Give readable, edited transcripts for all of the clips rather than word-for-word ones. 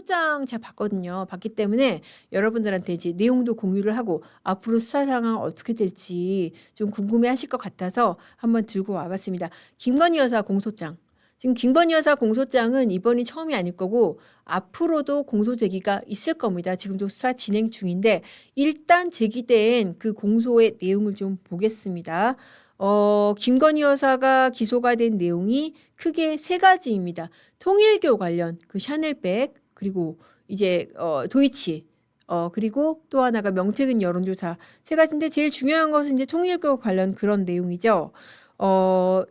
공소장 제가 봤거든요. 봤기 때문에 여러분들한테 이제 내용도 공유를 하고 앞으로 수사 상황 어떻게 될지 좀 궁금해하실 것 같아서 한번 들고 와봤습니다. 김건희 여사 공소장. 지금 김건희 여사 공소장은 이번이 처음이 아닐 거고 앞으로도 공소 제기가 있을 겁니다. 지금도 수사 진행 중인데 일단 제기된 그 공소의 내용을 좀 보겠습니다. 김건희 여사가 기소가 된 내용이 크게 세 가지입니다. 통일교 관련 그 샤넬백 그리고 이제 도이치 그리고 또 하나가 명태균 여론조사 세 가지인데 제일 중요한 것은 이제 통일교 관련 그런 내용이죠.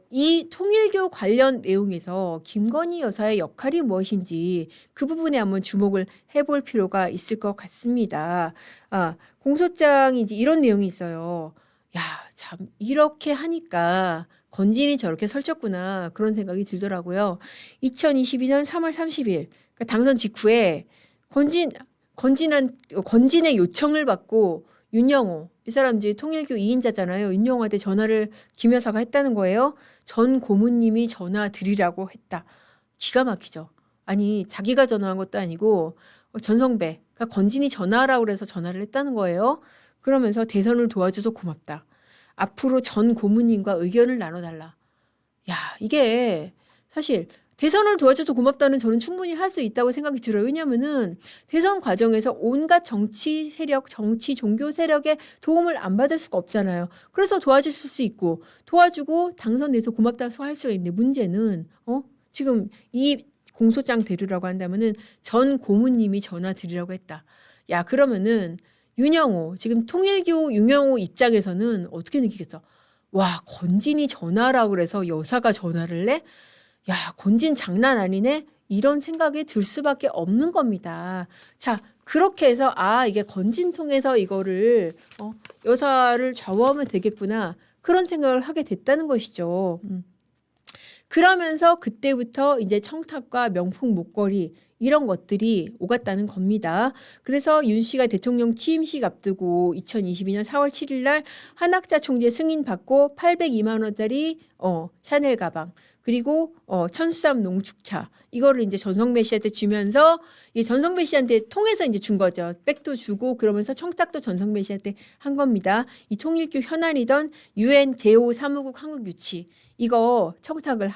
이 통일교 관련 내용에서 김건희 여사의 역할이 무엇인지 그 부분에 한번 주목을 해볼 필요가 있을 것 같습니다. 공소장이 이제 이런 내용이 있어요. 야, 참 이렇게 하니까 건진이 저렇게 설쳤구나 그런 생각이 들더라고요. 2022년 3월 30일 그러니까 당선 직후에 건진의 요청을 받고 윤영호 이 사람 이제 통일교 2인자잖아요. 윤영호한테 전화를 김 여사가 했다는 거예요. 전 고모님이 전화 드리라고 했다. 기가 막히죠. 아니 자기가 전화한 것도 아니고 전성배가 건진이 전화하라고 그래서 전화를 했다는 거예요. 그러면서 대선을 도와줘서 고맙다. 앞으로 전 고모님과 의견을 나눠달라. 야, 이게 사실 대선을 도와줘서 고맙다는 저는 충분히 할 수 있다고 생각이 들어요. 왜냐하면은 대선 과정에서 온갖 정치 세력, 정치 종교 세력의 도움을 안 받을 수가 없잖아요. 그래서 도와주실 수 있고 도와주고 당선돼서 고맙다고 할 수가 있는데 문제는 지금 이 공소장 대로라고 한다면은 전 고모님이 전화 드리라고 했다. 야, 그러면은 윤영호 지금 통일교 윤영호 입장에서는 어떻게 느끼겠어? 와, 건진이 전화라고 그래서 여사가 전화를 해? 야, 건진 장난 아니네? 이런 생각이 들 수밖에 없는 겁니다. 자, 그렇게 해서 이게 건진 통해서 이거를 여사를 좌우하면 되겠구나. 그런 생각을 하게 됐다는 것이죠. 그러면서 그때부터 이제 청탁과 명품 목걸이 이런 것들이 오갔다는 겁니다. 그래서 윤 씨가 대통령 취임식 앞두고 2022년 4월 7일 날 한학자 총재 승인 받고 802만 원짜리 샤넬 가방 그리고 천수삼 농축차 이거를 이제 전성배 씨한테 주면서 이 전성배 씨한테 통해서 이제 준 거죠. 백도 주고 그러면서 청탁도 전성배 씨한테 한 겁니다. 이 통일교 현안이던 UN 제5사무국 한국 유치 이거 청탁을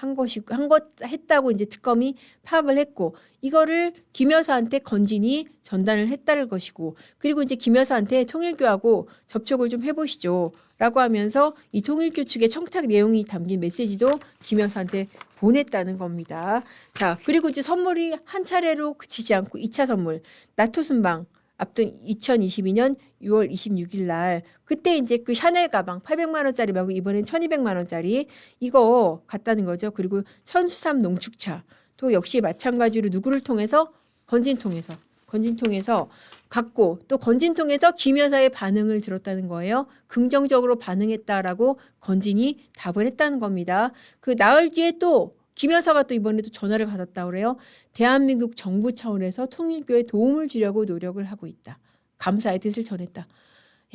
했다고 이제 특검이 파악을 했고 이거를 김 여사한테 건진이 전달을 했다는 것이고 그리고 이제 김 여사한테 통일교하고 접촉을 좀 해보시죠 라고 하면서 이 통일교 측의 청탁 내용이 담긴 메시지도 김 여사한테 보냈다는 겁니다. 자, 그리고 이제 선물이 한 차례로 그치지 않고 2차 선물 나토 순방 앞둔 2022년 6월 26일 날 그때 이제 그 샤넬 가방 800만 원짜리 말고 이번엔 1200만 원짜리 이거 갔다는 거죠. 그리고 천수삼 농축차 또 역시 마찬가지로 누구를 통해서 건진 통해서 갖고 또 건진 통해서 김 여사의 반응을 들었다는 거예요. 긍정적으로 반응했다라고 건진이 답을 했다는 겁니다. 그 나흘 뒤에 또 김 여사가 또 이번에도 전화를 받았다고 그래요. 대한민국 정부 차원에서 통일교에 도움을 주려고 노력을 하고 있다. 감사의 뜻을 전했다.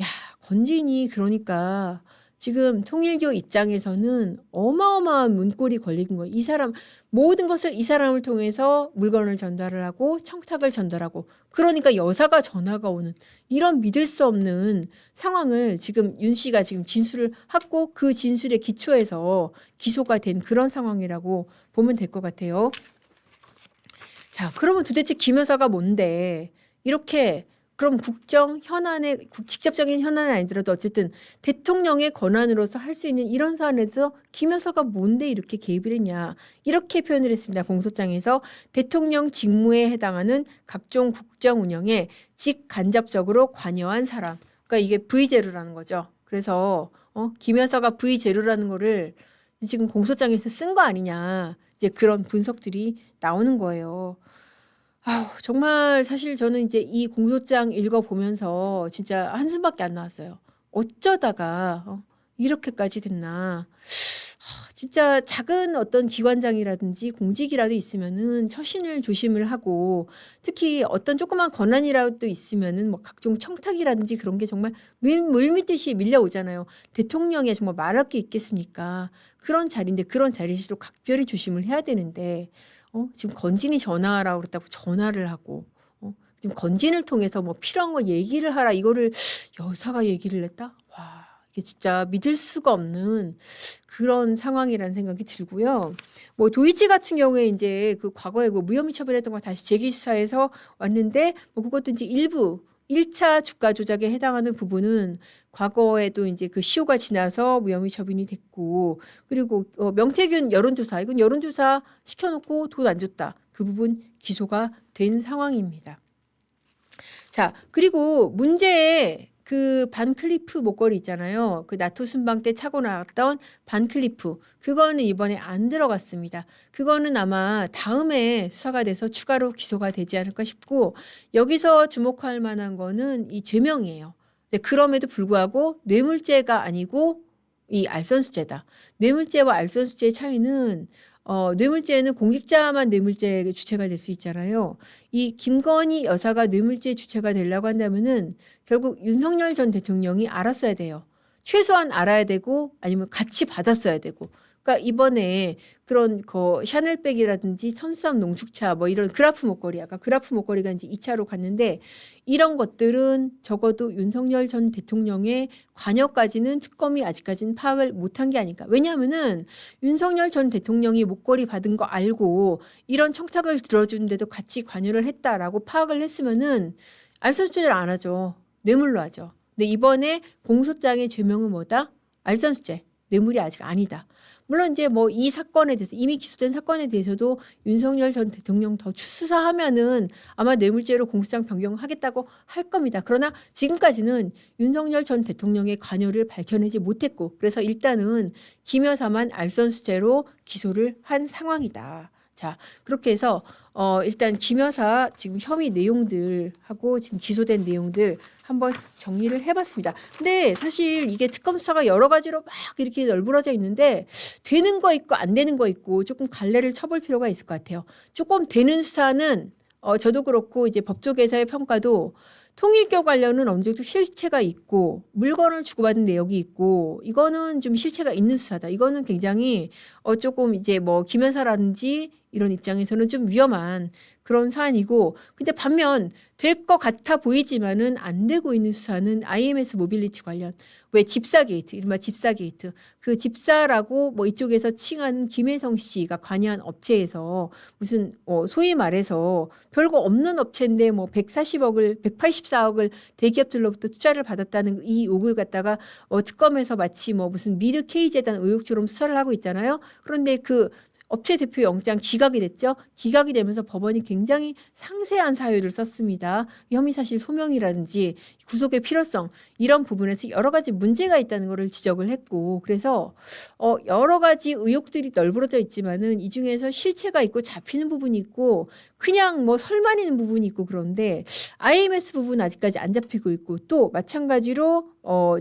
야, 건진이 그러니까 지금 통일교 입장에서는 어마어마한 문골이 걸린 거예요. 이 사람 모든 것을 이 사람을 통해서 물건을 전달을 하고 청탁을 전달하고 그러니까 여사가 전화가 오는 이런 믿을 수 없는 상황을 지금 윤 씨가 지금 진술을 하고 그 진술에 기초해서 기소가 된 그런 상황이라고 보면 될 것 같아요. 자, 그러면 도대체 김 여사가 뭔데 이렇게 그럼 국정 현안에 직접적인 현안은 아니더라도 어쨌든 대통령의 권한으로서 할 수 있는 이런 사안에서 김 여사가 뭔데 이렇게 개입을 했냐 이렇게 표현을 했습니다. 공소장에서 대통령 직무에 해당하는 각종 국정 운영에 직간접적으로 관여한 사람. 그러니까 이게 V제로라는 거죠. 그래서 김 여사가 V제로라는 거를 지금 공소장에서 쓴 거 아니냐 이제 그런 분석들이 나오는 거예요. 정말 사실 저는 이제 이 공소장 읽어보면서 진짜 한숨밖에 안 나왔어요. 어쩌다가 이렇게까지 됐나. 진짜 작은 어떤 기관장이라든지 공직이라도 있으면은 처신을 조심을 하고 특히 어떤 조그만 권한이라도 있으면은 뭐 각종 청탁이라든지 그런 게 정말 물밀듯이 밀려오잖아요. 대통령이 정말 말할 게 있겠습니까? 그런 자리인데 그런 자리일수록 각별히 조심을 해야 되는데 지금 건진이 전화하라고 그랬다고 전화를 하고 지금 건진을 통해서 뭐 필요한 거 얘기를 하라 이거를 여사가 얘기를 했다? 와, 이게 진짜 믿을 수가 없는 그런 상황이라는 생각이 들고요. 뭐 도이치 같은 경우에 이제 그 과거에 그 무혐의 처분했던 거 다시 재기 수사해서 왔는데 뭐 그것도 이제 일부 1차 주가 조작에 해당하는 부분은 과거에도 이제 그 시효가 지나서 무혐의 처분이 됐고, 그리고 명태균 여론조사, 이건 여론조사 시켜놓고 돈 안 줬다. 그 부분 기소가 된 상황입니다. 자, 그리고 문제의 그 반클리프 목걸이 있잖아요. 그 나토 순방 때 차고 나왔던 반클리프. 그거는 이번에 안 들어갔습니다. 그거는 아마 다음에 수사가 돼서 추가로 기소가 되지 않을까 싶고, 여기서 주목할 만한 거는 이 죄명이에요. 근데 그럼에도 불구하고 뇌물죄가 아니고 이 알선수재다. 뇌물죄와 알선수재의 차이는 뇌물죄는 공직자만 뇌물죄 주체가 될 수 있잖아요. 이 김건희 여사가 뇌물죄 주체가 되려고 한다면은 결국 윤석열 전 대통령이 알았어야 돼요. 최소한 알아야 되고 아니면 같이 받았어야 되고. 그러니까 이번에 그런 샤넬백이라든지 선수삼 농축차 뭐 이런 그라프 목걸이, 아까 그라프 목걸이가 이제 2차로 갔는데 이런 것들은 적어도 윤석열 전 대통령의 관여까지는 특검이 아직까지는 파악을 못한 게 아닐까. 왜냐하면은 윤석열 전 대통령이 목걸이 받은 거 알고 이런 청탁을 들어주는데도 같이 관여를 했다라고 파악을 했으면은 알선수재를 안 하죠. 뇌물로 하죠. 근데 이번에 공소장의 죄명은 뭐다? 알선수재. 뇌물이 아직 아니다. 물론 이제 뭐 이 사건에 대해서 이미 기소된 사건에 대해서도 윤석열 전 대통령 더 수사하면은 아마 뇌물죄로 공소장 변경하겠다고 할 겁니다. 그러나 지금까지는 윤석열 전 대통령의 관여를 밝혀내지 못했고 그래서 일단은 김 여사만 알선수재로 기소를 한 상황이다. 자, 그렇게 해서 일단 김 여사 지금 혐의 내용들하고 지금 기소된 내용들 한번 정리를 해봤습니다. 근데 사실 이게 특검 수사가 여러 가지로 막 이렇게 널브러져 있는데 되는 거 있고 안 되는 거 있고 조금 갈래를 쳐볼 필요가 있을 것 같아요. 조금 되는 수사는 저도 그렇고 이제 법조계에서의 평가도 통일교 관련은 어느 정도 실체가 있고 물건을 주고받은 내역이 있고 이거는 좀 실체가 있는 수사다. 이거는 굉장히 조금 이제 뭐 김 여사라든지 이런 입장에서는 좀 위험한 그런 사안이고 근데 반면 될 것 같아 보이지만은 안 되고 있는 수사는 IMS 모빌리티 관련 왜 집사 게이트 이른바 집사 게이트 그 집사라고 뭐 이쪽에서 칭하는 김혜성 씨가 관여한 업체에서 무슨 소위 말해서 별거 없는 업체인데 뭐 140억을 184억을 대기업들로부터 투자를 받았다는 이 욕을 갖다가 특검에서 마치 뭐 무슨 미르 K재단 의혹처럼 수사를 하고 있잖아요. 그런데 그 업체 대표 영장 기각이 됐죠. 기각이 되면서 법원이 굉장히 상세한 사유를 썼습니다. 혐의 사실 소명이라든지 구속의 필요성 이런 부분에서 여러 가지 문제가 있다는 것을 지적을 했고 그래서 여러 가지 의혹들이 널브러져 있지만은 이 중에서 실체가 있고 잡히는 부분이 있고 그냥 뭐 설만있는 부분이 있고 그런데 IMS 부분은 아직까지 안 잡히고 있고 또 마찬가지로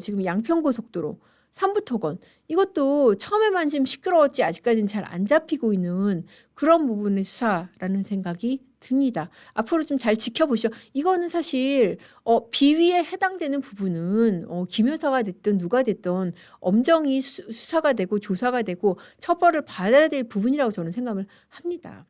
지금 양평고속도로 삼부토건 이것도 처음에만 지금 시끄러웠지 아직까지는 잘 안 잡히고 있는 그런 부분의 수사라는 생각이 듭니다. 앞으로 좀 잘 지켜보시죠. 이거는 사실 비위에 해당되는 부분은 김 여사가 됐든 누가 됐든 엄정히 수사가 되고 조사가 되고 처벌을 받아야 될 부분이라고 저는 생각을 합니다.